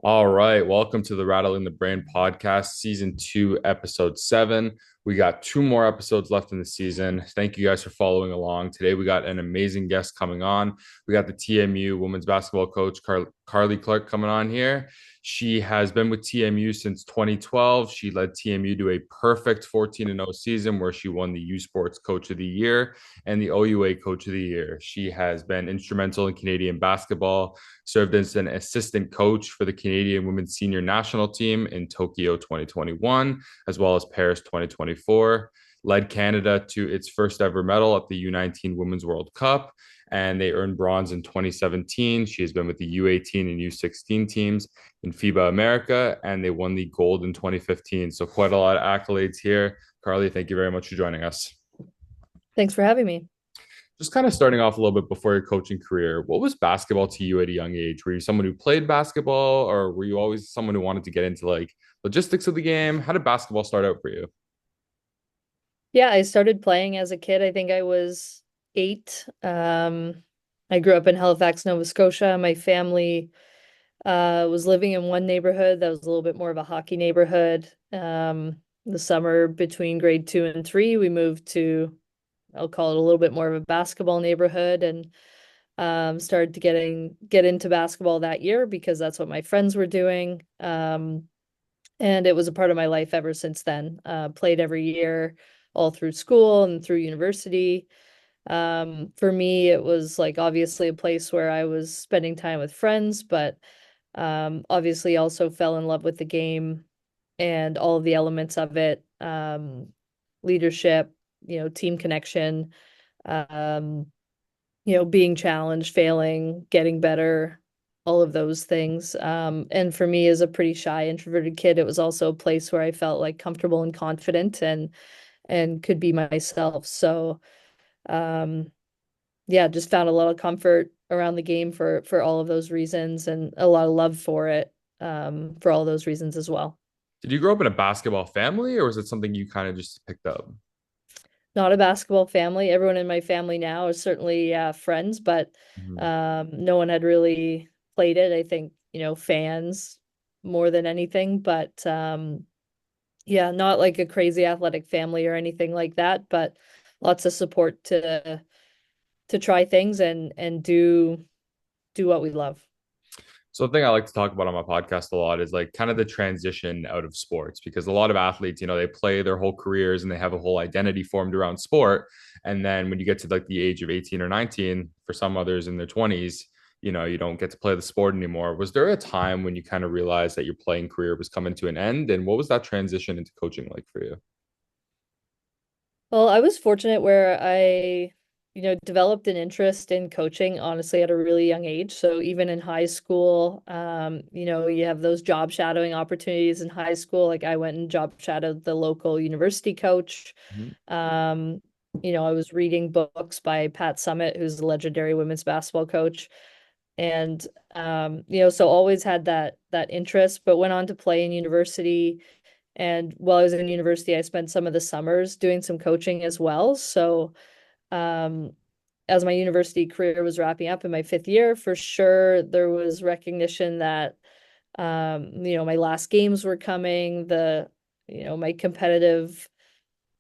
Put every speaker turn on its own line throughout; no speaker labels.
All right, welcome to the Rattling the Brain podcast, season two, episode seven. We got two more episodes left in the season. Thank you guys for following along. Today, we got an amazing guest coming on. We got the TMU women's basketball coach, Carly Clarke, coming on here. She has been with TMU since 2012. She led TMU to a perfect 14-0 season where she won the U Sports Coach of the Year and the OUA Coach of the Year. She has been instrumental in Canadian basketball, served as an assistant coach for the Canadian women's senior national team in Tokyo 2021, as well as Paris 2024, led Canada to its first ever medal at the U19 Women's World Cup, and they earned bronze in 2017. She has been with the U18 and U16 teams in FIBA America, and they won the gold in 2015. So quite a lot of accolades here. Carly, thank you very much for joining us.
Thanks for having me.
Just kind of starting off a little bit before your coaching career, what was basketball to you at a young age? Were you someone who played basketball, or were you always someone who wanted to get into like logistics of the game? How did basketball start out for you?
Yeah, I started playing as a kid. I think I was 8. I grew up in Halifax, Nova Scotia. My family was living in one neighborhood that was a little bit more of a hockey neighborhood. The summer between grade 2 and 3, we moved to, I'll call it a little bit more of a basketball neighborhood, and started to get into basketball that year because that's what my friends were doing. And it was a part of my life ever since then. Played every year, all through school and through university. For me, it was like obviously a place where I was spending time with friends, but obviously also fell in love with the game and all of the elements of it. Leadership, team connection, um, being challenged, failing, getting better, all of those things. And for me, as a pretty shy, introverted kid, it was also a place where I felt like comfortable and confident and could be myself. So, um, yeah, just found a lot of comfort around the game for all of those reasons, and a lot of love for it, for all those reasons as well.
Did you grow up in a basketball family, or was it something you kind of just picked up?
Not a basketball family. Everyone in my family now is certainly friends, but
Mhm.
no one had really played it. I think, fans more than anything, but yeah, not like a crazy athletic family or anything like that, but lots of support to try things and do what we love.
So the thing I like to talk about on my podcast a lot is like kind of the transition out of sports because a lot of athletes, they play their whole careers and they have a whole identity formed around sport. And then when you get to like the age of 18 or 19, for some others in their 20s, you don't get to play the sport anymore. Was there a time when you kind of realized that your playing career was coming to an end? And what was that transition into coaching like for you?
Well, I was fortunate where I, developed an interest in coaching, honestly, at a really young age. So even in high school, you have those job shadowing opportunities in high school. Like I went and job shadowed the local university coach.
Mhm.
Um, I was reading books by Pat Summitt, who's a legendary women's basketball coach. And so always had that interest, but went on to play in university, and while I was in university, I spent some of the summers doing some coaching as well. So, um, as my university career was wrapping up in my 5th year, for sure, there was recognition that, my last games were coming. My competitive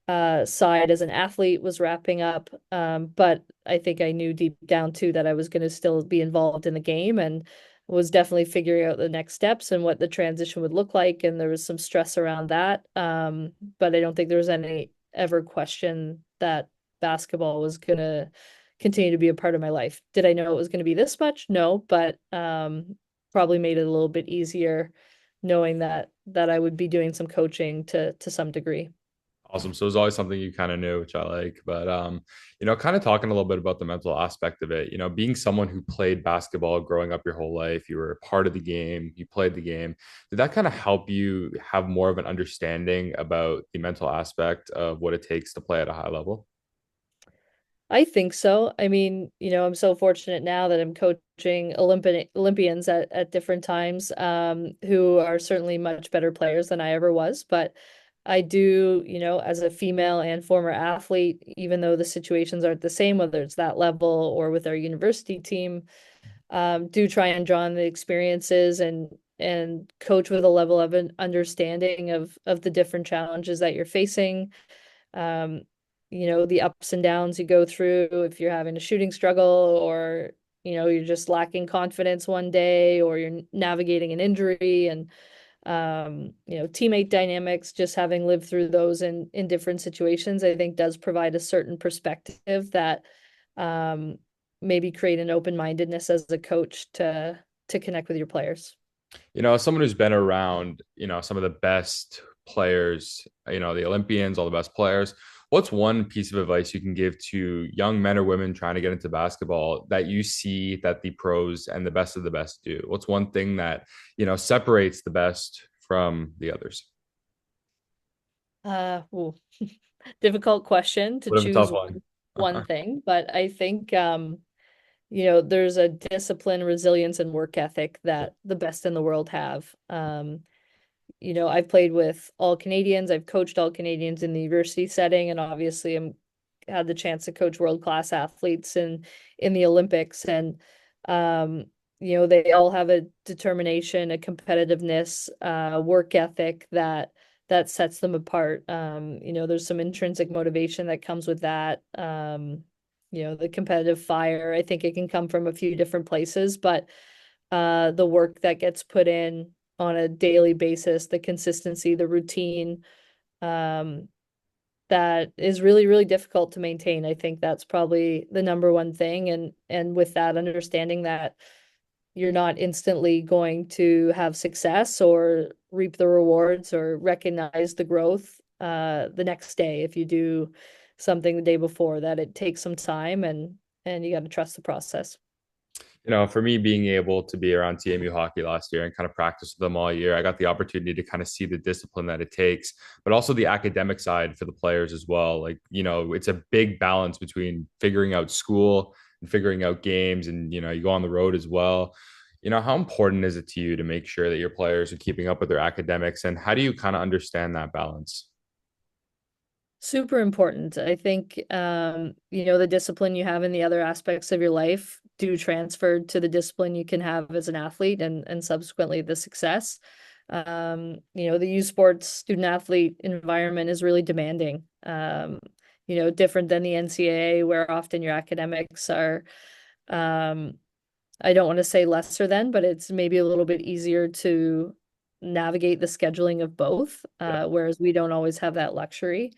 side as an athlete was wrapping up. But I think I knew deep down too that I was going to still be involved in the game, and was definitely figuring out the next steps and what the transition would look like. And there was some stress around that. But I don't think there was any ever question that basketball was going to continue to be a part of my life. Did I know it was going to be this much? No, but probably made it a little bit easier knowing that I would be doing some coaching to some degree.
Awesome. So it's always something you kind of knew, which I like. But kind of talking a little bit about the mental aspect of it, being someone who played basketball growing up your whole life, you were a part of the game, you played the game. Did that kind of help you have more of an understanding about the mental aspect of what it takes to play at a high level?
I think so. I mean, I'm so fortunate now that I'm coaching Olympians at different times, who are certainly much better players than I ever was. But I do, as a female and former athlete, even though the situations aren't the same, whether it's that level or with our university team, do try and draw on the experiences and coach with a level of an understanding of the different challenges that you're facing. Um, the ups and downs you go through if you're having a shooting struggle, or you're just lacking confidence one day, or you're navigating an injury, and teammate dynamics, just having lived through those in different situations, I think does provide a certain perspective that um, maybe create an open-mindedness as a coach to connect with your players.
As someone who's been around, some of the best players, the Olympians, all the best players, what's one piece of advice you can give to young men or women trying to get into basketball that you see that the pros and the best of the best do? What's one thing that, separates the best from the others?
Ooh, difficult question to
Bit of a tough
choose
one.
one thing, but I think there's a discipline, resilience, and work ethic that the best in the world have. I've played with all Canadians, I've coached all Canadians in the university setting, and obviously I'm had the chance to coach world-class athletes in the Olympics. And um, they all have a determination, a competitiveness, work ethic that sets them apart. There's some intrinsic motivation that comes with that. The competitive fire, I think it can come from a few different places, but the work that gets put in on a daily basis, the consistency, the routine, um, that is really, really difficult to maintain. I think that's probably the number one thing. And with that understanding that you're not instantly going to have success or reap the rewards or recognize the growth the next day if you do something the day before, that it takes some time, and you got to trust the process.
For me, being able to be around TMU hockey last year and kind of practice with them all year, I got the opportunity to kind of see the discipline that it takes, but also the academic side for the players as well. Like, it's a big balance between figuring out school and figuring out games, and, you go on the road as well. How important is it to you to make sure that your players are keeping up with their academics, and how do you kind of understand that balance?
Super important. I think, the discipline you have in the other aspects of your life do transfer to the discipline you can have as an athlete, and subsequently the success. The U Sports student athlete environment is really demanding. Different than the NCAA, where often your academics are, um, I don't want to say lesser than, but it's maybe a little bit easier to navigate the scheduling of both,
Yeah.
whereas we don't always have that luxury.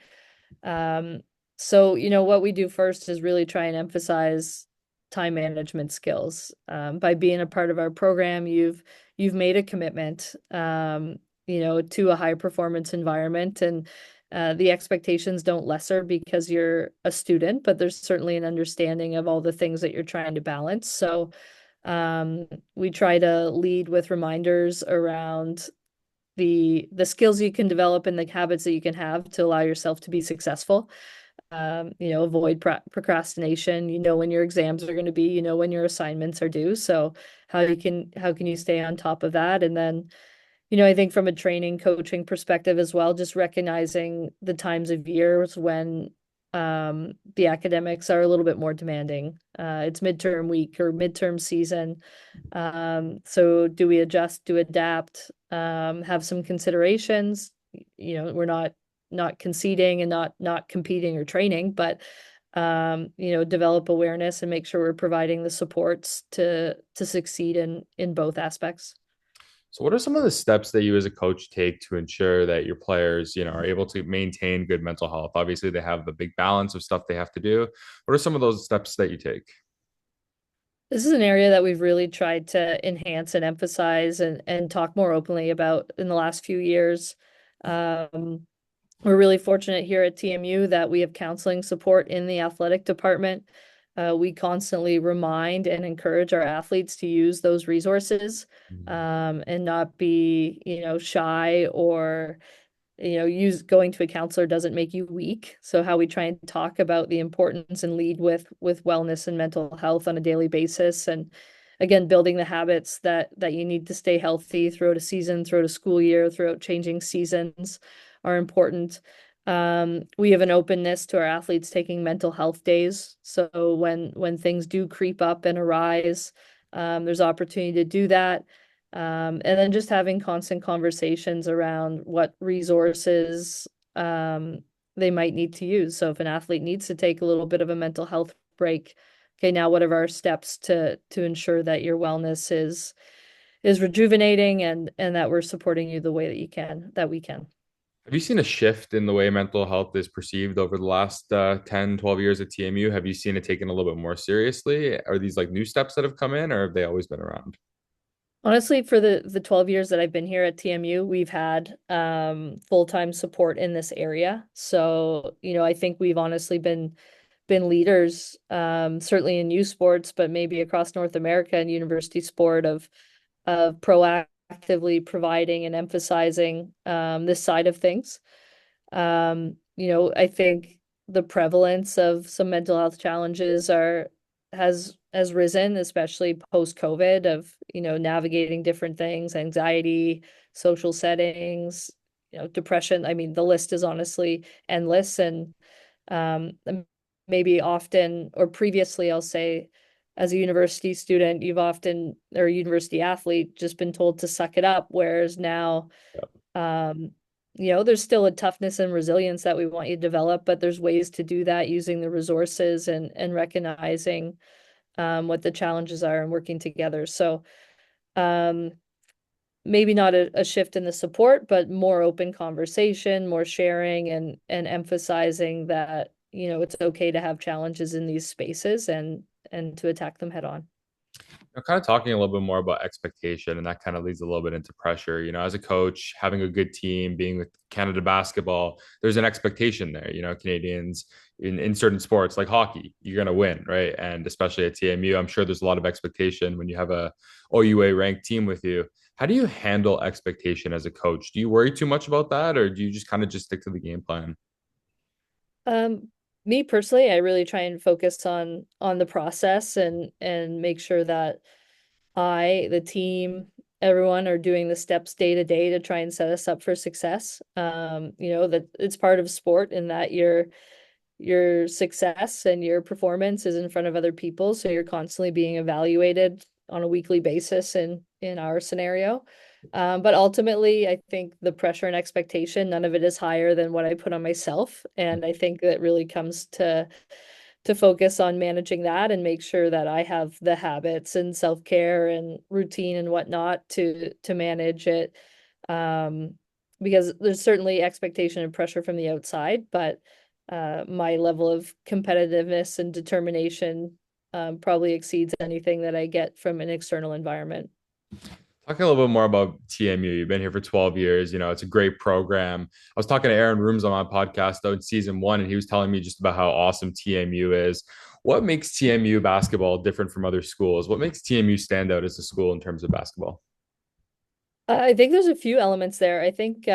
Um, so, what we do first is really try and emphasize time management skills. By being a part of our program, you've made a commitment, to a high performance environment, and the expectations don't lesser because you're a student, but there's certainly an understanding of all the things that you're trying to balance. So, we try to lead with reminders around the skills you can develop and the habits that you can have to allow yourself to be successful. Avoid procrastination. When your exams are going to be, when your assignments are due. So how can you stay on top of that? And then, I think from a training coaching perspective as well, just recognizing the times of years when the academics are a little bit more demanding. It's midterm week or midterm season. So do we adjust, do adapt, have some considerations? We're not conceding and not competing or training, but develop awareness and make sure we're providing the supports to succeed in both aspects.
So, what are some of the steps that you as a coach take to ensure that your players, are able to maintain good mental health? Obviously, they have the big balance of stuff they have to do. What are some of those steps that you take?
This is an area that we've really tried to enhance and emphasize and talk more openly about in the last few years. Um, we're really fortunate here at TMU that we have counseling support in the athletic department. We constantly remind and encourage our athletes to use those resources,
Mhm.
and not be, shy, or use going to a counselor doesn't make you weak. So how we try and talk about the importance and lead with wellness and mental health on a daily basis, and again building the habits that you need to stay healthy throughout a season, throughout a school year, throughout changing seasons are important. We have an openness to our athletes taking mental health days. So when things do creep up and arise, there's opportunity to do that. And then just having constant conversations around what resources they might need to use. So if an athlete needs to take a little bit of a mental health break, okay, now what are our steps to ensure that your wellness is rejuvenating and that we're supporting you the way that you can, that we can.
Have you seen a shift in the way mental health is perceived over the last 10, 12 years at TMU? Have you seen it taken a little bit more seriously? Are these like new steps that have come in, or have they always been around?
Honestly, for the 12 years that I've been here at TMU, we've had full-time support in this area. So, I think we've honestly been leaders, certainly in youth sports, but maybe across North America and university sport of proactively providing and emphasizing this side of things. I think the prevalence of some mental health challenges are has risen, especially post-COVID, of, navigating different things, anxiety, social settings, depression. I mean, the list is honestly endless. And um, maybe often or previously, I'll say, as a university student, you've often, or a university athlete, just been told to suck it up. Whereas now, um, there's still a toughness and resilience that we want you to develop, but there's ways to do that using the resources and recognizing what the challenges are and working together. So um, maybe not a shift in the support, but more open conversation, more sharing, and emphasizing that, it's okay to have challenges in these spaces and to attack them head on.
Kind of talking a little bit more about expectation, and that kind of leads a little bit into pressure. As a coach, having a good team, being with Canada basketball, there's an expectation there. Canadians in certain sports like hockey, you're going to win, right? And especially at TMU, I'm sure there's a lot of expectation when you have a OUA ranked team with you. How do you handle expectation as a coach? Do you worry too much about that, or do you just kind of just stick to the game plan?
Um, Me personally, I really try and focus on the process and make sure that the team, everyone are doing the steps day to day to try and set us up for success. That it's part of sport in that your success and your performance is in front of other people. So you're constantly being evaluated on a weekly basis in our scenario. But ultimately, I think the pressure and expectation, none of it is higher than what I put on myself. And I think that really comes to focus on managing that and make sure that I have the habits and self-care and routine and whatnot to manage it. Um, because there's certainly expectation and pressure from the outside, but my level of competitiveness and determination probably exceeds anything that I get from an external environment.
Talking a little bit more about TMU, you've been here for 12 years. It's a great program. I was talking to Aaron Rooms on my podcast, though, in season one, and he was telling me just about how awesome TMU is. What makes TMU basketball different from other schools? What makes TMU stand out as a school in terms of basketball?
I think there's a few elements there. I think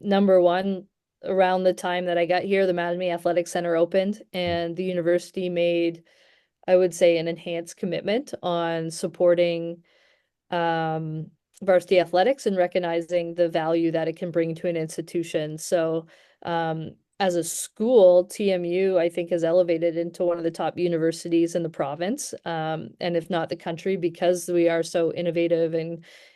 number one, around the time that I got here, the Mattamy Athletic Center opened, and the university made, I would say, an enhanced commitment on supporting um, varsity athletics and recognizing the value that it can bring to an institution. So, as a school, TMU, I think, has elevated into one of the top universities in the province, and if not the country, because we are so innovative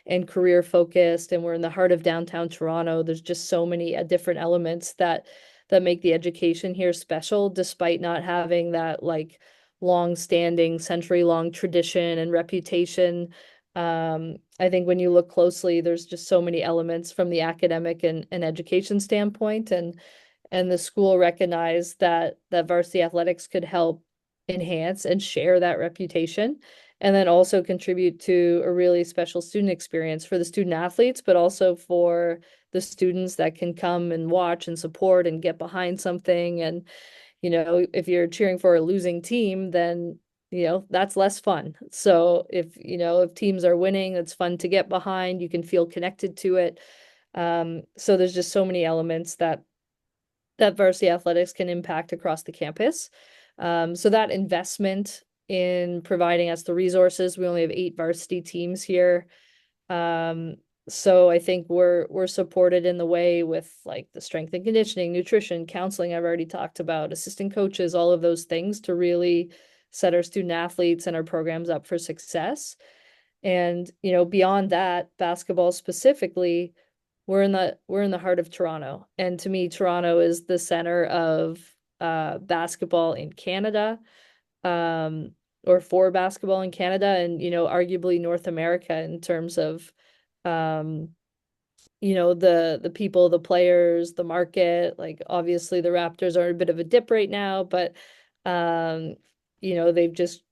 and career focused, and we're in the heart of downtown Toronto. There's just so many different elements that make the education here special, despite not having that like long-standing, century-long tradition and reputation. I think when you look closely, there's just so many elements from the academic and education standpoint, and the school recognized that varsity athletics could help enhance and share that reputation, and then also contribute to a really special student experience for the student athletes, but also for the students that can come and watch and support and get behind something. And if you're cheering for a losing team, then that's less fun. So if teams are winning, it's fun to get behind. You can feel connected to it. So there's just so many elements that varsity athletics can impact across the campus. So that investment in providing us the resources, we only have 8 varsity teams here. Um, so I think we're supported in the way with like the strength and conditioning, nutrition, counseling I've already talked about, assistant coaches, all of those things to really set our student athletes and our programs up for success. And, beyond that, basketball specifically, we're in the heart of Toronto. And to me, Toronto is the center of basketball in Canada, um, or for basketball in Canada and, arguably North America in terms of um, the people, the players, the market. Like obviously the Raptors are a bit of a dip right now, but um, they've just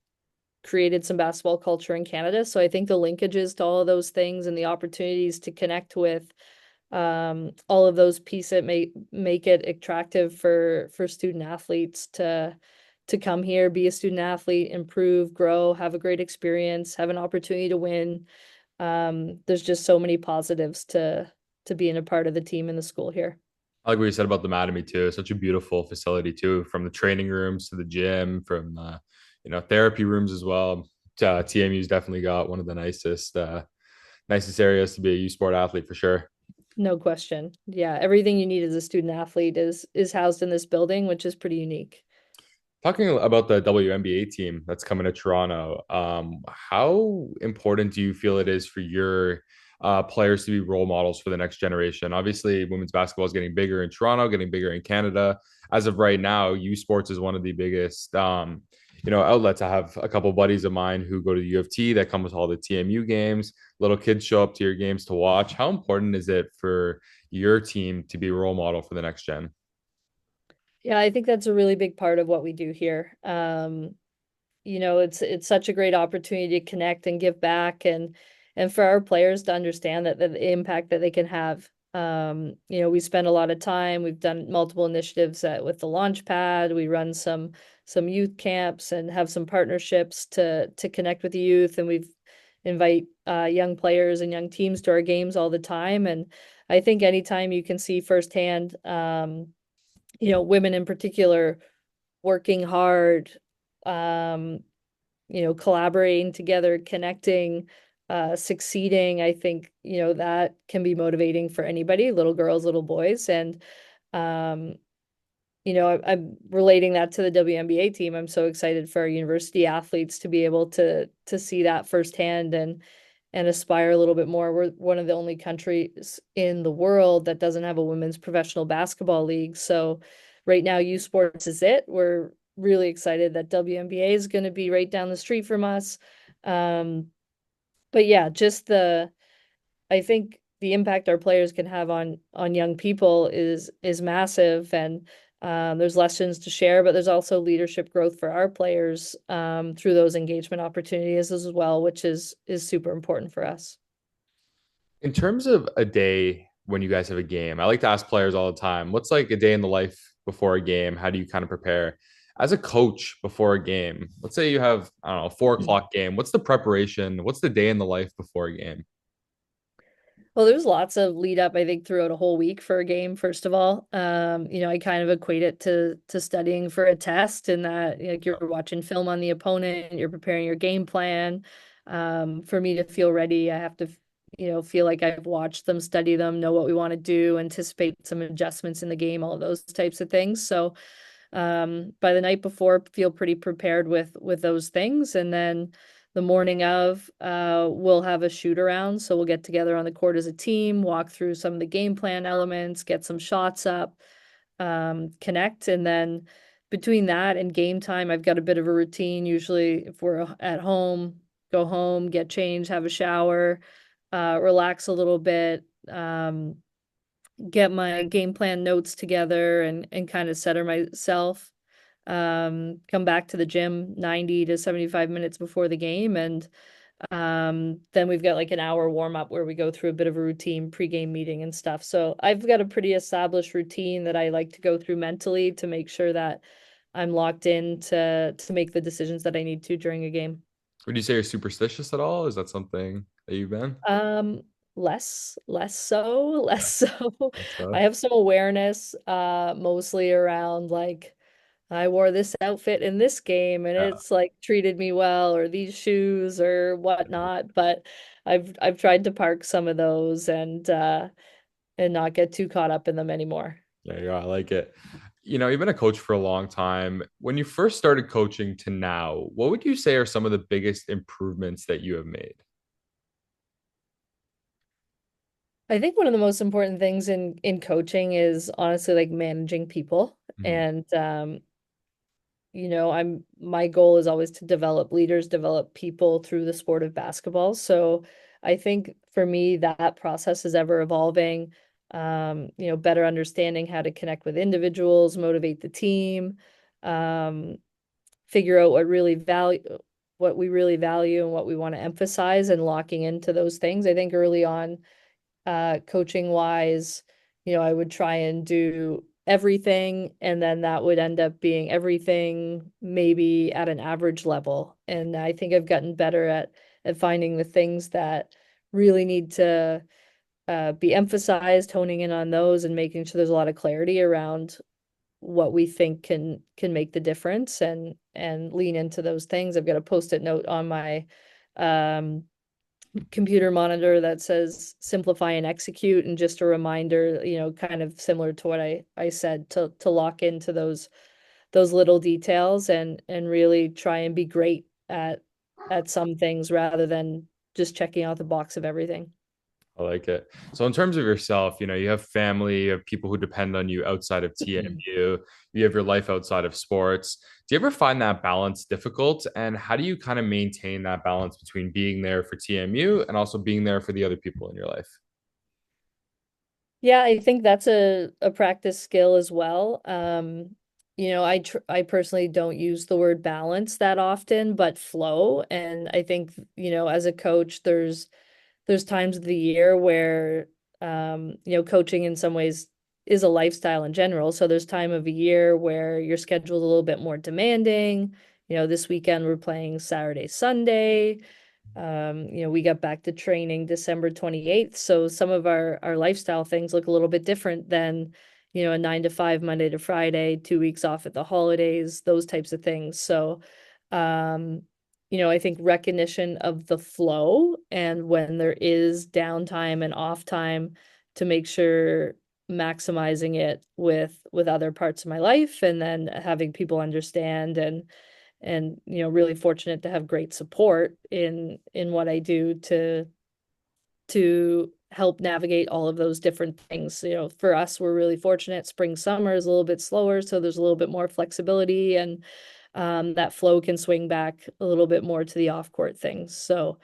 created some basketball culture in Canada. So I think the linkages to all of those things and the opportunities to connect with all of those pieces make it attractive for student athletes to come here, be a student athlete, improve, grow, have a great experience, have an opportunity to win. There's just so many positives to being a part of the team in the school here.
I like what you said about the Mattamy too. Such a beautiful facility too, from the training rooms to the gym, from therapy rooms as well. TMU's definitely got one of the nicest areas to be a U Sport athlete for sure.
No question. Yeah, everything you need as a student athlete is housed in this building, which is pretty unique.
Talking about the WNBA team that's coming to Toronto, how important do you feel it is for your players to be role models for the next generation? Obviously, women's basketball is getting bigger in Toronto, getting bigger in Canada. As of right now, U Sports is one of the biggest, outlets. I have a couple buddies of mine who go to the U of T that come with all the TMU games. Little kids show up to your games to watch. How important is it for your team to be a role model for the next gen?
Yeah, I think that's a really big part of what we do here. It's such a great opportunity to connect and give back and for our players to understand that the impact that they can have. We spend a lot of time. We've done multiple initiatives with the launch pad. We run some youth camps and have some partnerships to connect with the youth. And we've invite young players and young teams to our games all the time. And I think anytime you can see firsthand, women in particular working hard, um, collaborating together, connecting, succeeding. I think, that can be motivating for anybody, little girls, little boys. And, um, I'm relating that to the WNBA team. I'm so excited for our university athletes to be able to see that firsthand and aspire a little bit more. We're one of the only countries in the world that doesn't have a women's professional basketball league. So right now, U Sports is it. We're really excited that WNBA is going to be right down the street from us. Um, but yeah, I think the impact our players can have on young people is massive, and there's lessons to share, but there's also leadership growth for our players through those engagement opportunities as well, which is super important for us.
In terms of a day when you guys have a game, I like to ask players all the time, what's like a day in the life before a game? How do you kind of prepare? As a coach before a game, let's say you have, I don't know, 4 o'clock game. What's the preparation? What's the day in the life before a game?
Well, there's lots of lead up, I think, throughout a whole week for a game, first of all. I kind of equate it to studying for a test and that like you're watching film on the opponent, you're preparing your game plan. For me to feel ready, I have to, feel like I've watched them, study them, know what we want to do, anticipate some adjustments in the game, all of those types of things. So by the night before, feel pretty prepared with those things. And then the morning of, we'll have a shoot around. So we'll get together on the court as a team, walk through some of the game plan elements, get some shots up, connect. And then between that and game time, I've got a bit of a routine. Usually, if we're at home, go home, get changed, have a shower, relax a little bit. Get my game plan notes together and kind of center myself. Come back to the gym 90 to 75 minutes before the game. And then we've got like an hour warm up where we go through a bit of a routine pregame meeting and stuff. So I've got a pretty established routine that I like to go through mentally to make sure that I'm locked in to make the decisions that I need to during a game.
Would you say you're superstitious at all? Is that something that you've been?
Um, less so, less so.
That's
I
tough.
have some awareness, mostly around like I wore this outfit in this game and
Yeah.
it's like treated me well, or these shoes or whatnot. But I've tried to park some of those and not get too caught up in them anymore.
Yeah, yeah, I like it. You've been a coach for a long time. When you first started coaching to now, what would you say are some of the biggest improvements that you have made?
I think one of the most important things in coaching is honestly like managing people.
Mhm.
And my goal is always to develop leaders, develop people through the sport of basketball. So I think for me that process is ever evolving. Better understanding how to connect with individuals, motivate the team, um, figure out what we really value and what we want to emphasize and locking into those things. I think early on, coaching wise, I would try and do everything, and then that would end up being everything maybe at an average level. And I think I've gotten better at finding the things that really need to be emphasized, honing in on those, and making sure there's a lot of clarity around what we think can make the difference and lean into those things. I've got a post-it note on my um computer monitor that says simplify and execute, and just a reminder, kind of similar to what I said, to lock into those little details and really try and be great at some things rather than just checking out the box of everything.
I like it. So in terms of yourself, you have family, you have people who depend on you outside of TMU, you have your life outside of sports. Do you ever find that balance difficult? And how do you kind of maintain that balance between being there for TMU and also being there for the other people in your life?
Yeah, I think that's a practice skill as well. I personally don't use the word balance that often, but flow. And I think, as a coach, there's times of the year where coaching in some ways is a lifestyle in general. So there's time of a year where your schedule's a little bit more demanding. This weekend we're playing Saturday, Sunday. We got back to training December 28th. So some of our lifestyle things look a little bit different than, a 9 to 5, Monday to Friday, 2 weeks off at the holidays, those types of things. So, um, I think recognition of the flow and when there is downtime and off time to make sure maximizing it with other parts of my life, and then having people understand, and really fortunate to have great support in what I do to help navigate all of those different things. For us, we're really fortunate. Spring, summer is a little bit slower, so there's a little bit more flexibility, and that flow can swing back a little bit more to the off-court things. So,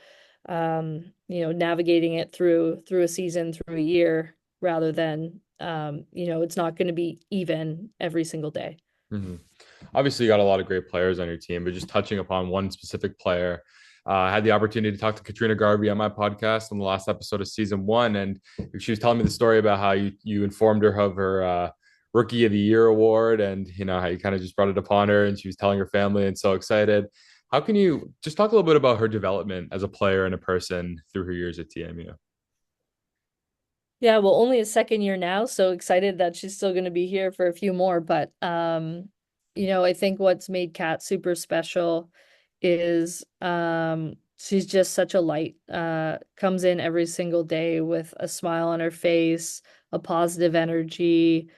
navigating it through a season, through a year, rather than it's not going to be even every single day.
Mm-hmm. Obviously, you got a lot of great players on your team, but just touching upon one specific player, I had the opportunity to talk to Katrina Garby on my podcast on the last episode of season one, and she was telling me the story about how you informed her of her Rookie of the Year award, and how you kind of just brought it upon her, and she was telling her family and so excited. How can you just talk a little bit about her development as a player and a person through her years at TMU?
Yeah, well, only a second year now, so excited that she's still going to be here for a few more. But I think what's made Kat super special is she's just such a light. Comes in every single day with a smile on her face, a positive energy.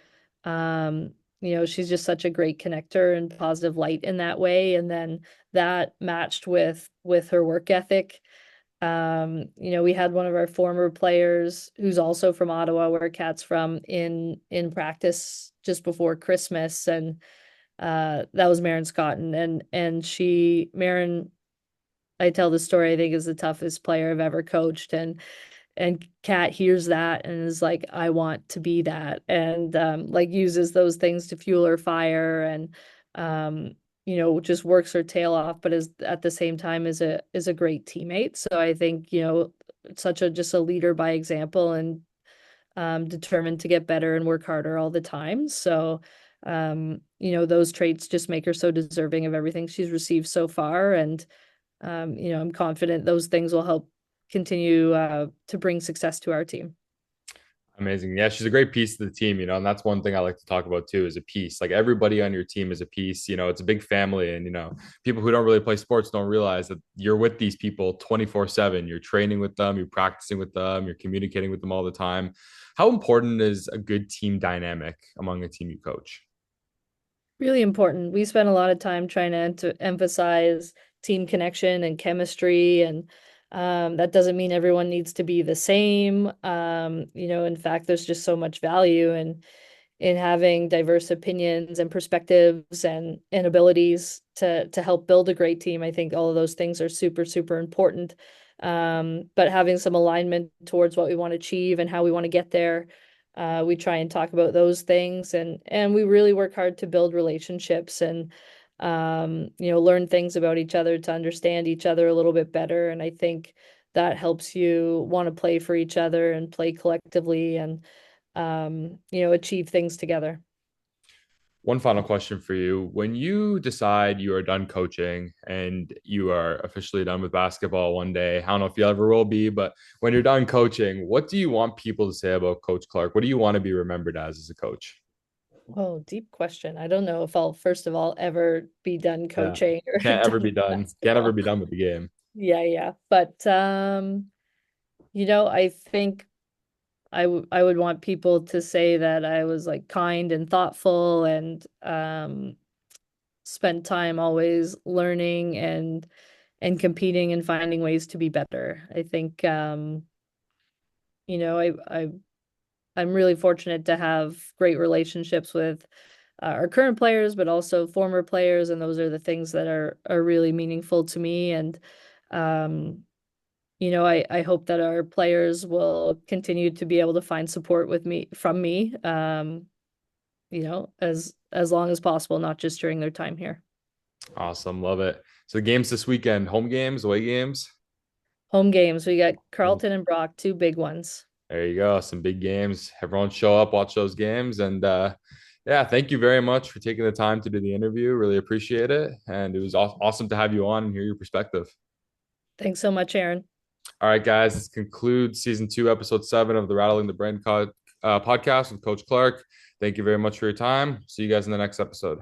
Um, she's just such a great connector and positive light in that way. And then that matched with her work ethic. We had one of our former players who's also from Ottawa, where Kat's from, in practice just before Christmas, and that was Marin Scotton, and Marin, I tell the story, I think is the toughest player I've ever coached, and Kat hears that and is like, I want to be that, and like uses those things to fuel her fire, and just works her tail off, but is at the same time is a great teammate. So I think, such a just a leader by example, and determined to get better and work harder all the time. So those traits just make her so deserving of everything she's received so far. And I'm confident those things will help continue to bring success to our team.
Amazing. Yeah, she's a great piece to the team, and that's one thing I like to talk about too is a piece. Like everybody on your team is a piece, it's a big family. And, people who don't really play sports don't realize that you're with these people 24/7. You're training with them, you're practicing with them, you're communicating with them all the time. How important is a good team dynamic among a team you coach?
Really important. We spend a lot of time trying to emphasize team connection and chemistry, and That doesn't mean everyone needs to be the same. In fact, there's just so much value in having diverse opinions and perspectives and abilities to help build a great team. I think all of those things are super, super important. But having some alignment towards what we want to achieve and how we want to get there, we try and talk about those things, and we really work hard to build relationships and learn things about each other to understand each other a little bit better. And I think that helps you want to play for each other and play collectively and achieve things together.
One final question for you. When you decide you are done coaching and you are officially done with basketball one day, I don't know if you ever will be, but when you're done coaching, what do you want people to say about Coach Clarke? What do you want to be remembered as a coach?
Oh, deep question. I don't know if I'll, first of all, ever be done
Yeah.
coaching or
Can't ever
done
be
with
done. Can't ever
basketball.
be done with the game.
Yeah, yeah. But I think I would want people to say that I was like kind and thoughtful and spent time always learning and competing and finding ways to be better. I think you know, I'm really fortunate to have great relationships with our current players, but also former players, and those are the things that are really meaningful to me. And um, I hope that our players will continue to be able to find support with me from me, as long as possible, not just during their time here.
Awesome. Love it. So games this weekend, home games, away games.
Home games, we got Carlton and Brock, two big ones.
There you go. Some big games. Everyone show up, watch those games. And yeah, thank you very much for taking the time to do the interview. Really appreciate it. And it was awesome to have you on and hear your perspective.
Thanks so much, Aaron.
All right, guys, this concludes season 2, episode 7 of the Rattling the Brand podcast with Coach Clarke. Thank you very much for your time. See you guys in the next episode.